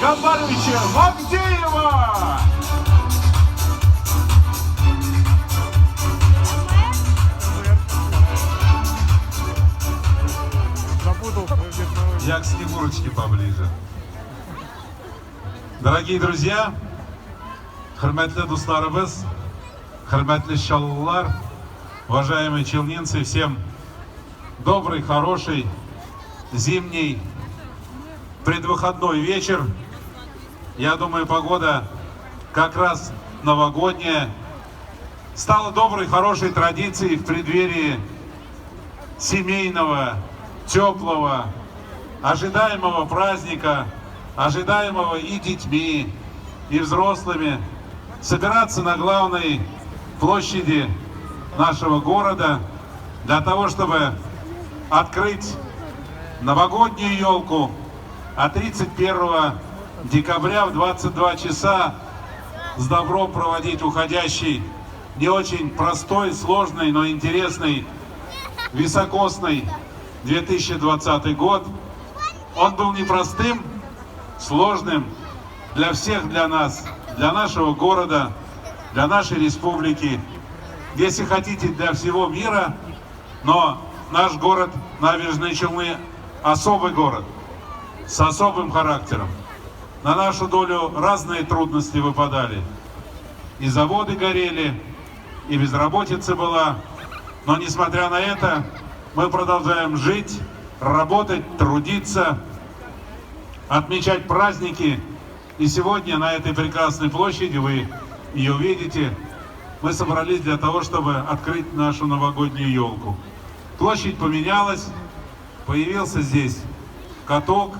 Гамбаровича Магдеева. Я к Снегурочке поближе. Дорогие друзья, хөрмәтле дусларыбыз, хөрмәтле чаллылар, уважаемые челнинцы, всем добрый, хороший, зимний, предвыходной вечер. Я думаю, погода как раз новогодняя. Стала доброй, хорошей традицией в преддверии семейного, теплого, ожидаемого праздника, ожидаемого и детьми, и взрослыми, собираться на главной площади нашего города для того, чтобы открыть новогоднюю елку, а 31 декабря в 22 часа с добром проводить уходящий, не очень простой, сложный, но интересный, високосный 2020 год. Он был непростым, сложным для всех, для нас, для нашего города, для нашей республики, если хотите, для всего мира. Но наш город, Набережные Челны, особый город, с особым характером. На нашу долю разные трудности выпадали. И заводы горели, и безработица была. Но несмотря на это, мы продолжаем жить, работать, трудиться, отмечать праздники. И сегодня на этой прекрасной площади, вы ее видите, мы собрались для того, чтобы открыть нашу новогоднюю елку. Площадь поменялась, появился здесь каток,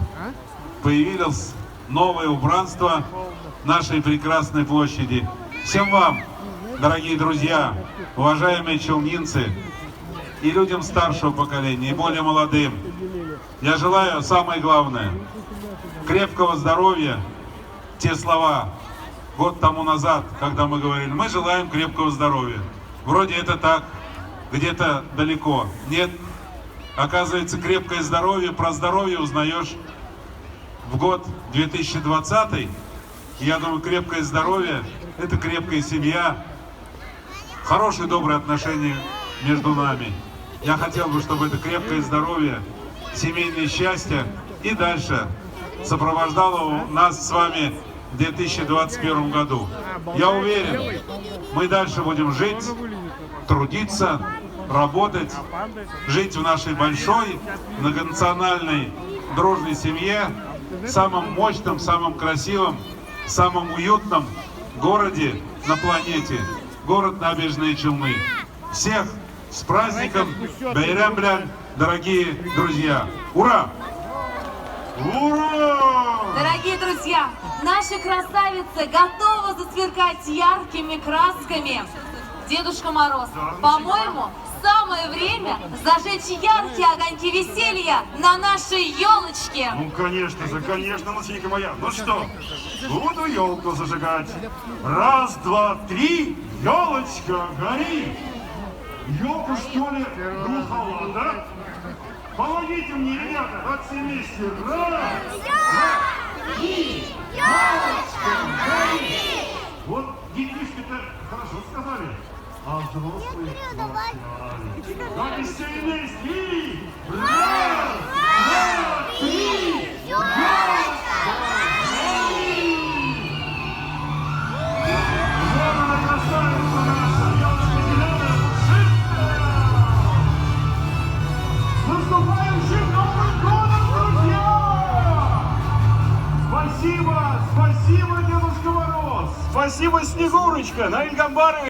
появилось новое убранство нашей прекрасной площади. Всем вам, дорогие друзья, уважаемые челнинцы, и людям старшего поколения, и более молодым, я желаю, самое главное, крепкого здоровья. Те слова год тому назад, когда мы говорили, мы желаем крепкого здоровья. Вроде это так, где-то далеко. Нет, оказывается, крепкое здоровье, про здоровье узнаешь в год 2020. Я думаю, крепкое здоровье – это крепкая семья, хорошие, добрые отношения между нами. Я хотел бы, чтобы это крепкое здоровье, семейное счастье и дальше сопровождало нас с вами в 2021 году. Я уверен, мы дальше будем жить, трудиться, работать, жить в нашей большой, многонациональной, дружной семье, в самом мощном, самом красивом, самом уютном городе на планете, город Набережные Челны. Всех с праздником Байрам Белян, дорогие друзья! Ура! Ура! Дорогие друзья, наша красавица готова засверкать яркими красками. Дедушка Мороз, по-моему, самое время зажечь яркие огоньки веселья на нашей елочке. Ну, конечно же, конечно, Лусенька моя. Ну что, буду елку зажигать. Раз, два, три, елочка, гори. Елку, что ли, глухова, да? Помогите мне, ребята, вот все вместе. Раз, два, три, елочка, гори. Вот детишки-то хорошо сказали, а взрослые молчали. Давайте все вместе. Раз, два, три, елочка, гори. Вот она, красавица наша, елочка зеленая, пушистая. С наступающим Новым годом, друзья! Спасибо, спасибо, Дедушка Мороз! Спасибо, Снегурочка, Наиль Гамбарович!